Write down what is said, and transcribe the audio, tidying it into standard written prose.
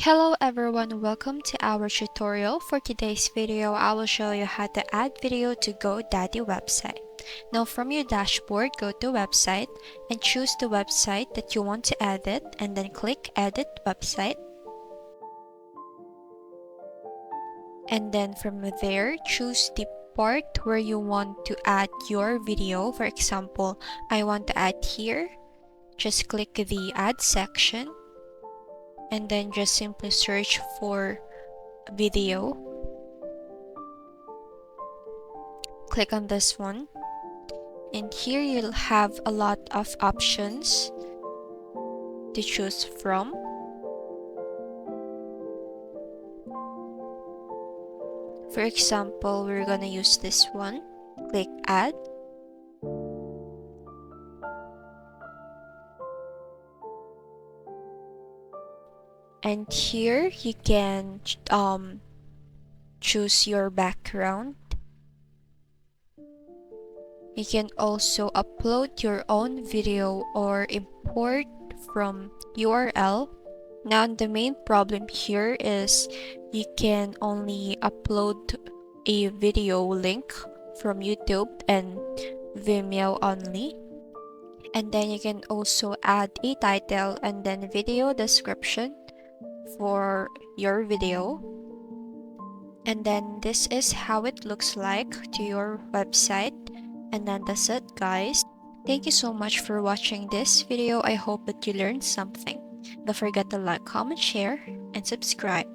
Hello everyone, welcome to our tutorial. For today's video, I will show you how to add video to GoDaddy website. Now from your dashboard, go to website and choose the website that you want to edit and then click edit website. And then from there, choose the part where you want to add your video. For example, I want to add here. Just click the add section and then just simply search for video. Click on this one, and here you'll have a lot of options to choose from. For example, we're gonna use this one. Click add. And here you can choose your background. You can also upload your own video or import from URL. Now the main problem here is you can only upload a video link from YouTube and Vimeo only. And then you can also add a title and then video description for your video. And then this is how it looks like to your website. And then that's it, guys. Thank you so much for watching this video. I hope that you learned something. Don't forget to like, comment, share, and subscribe.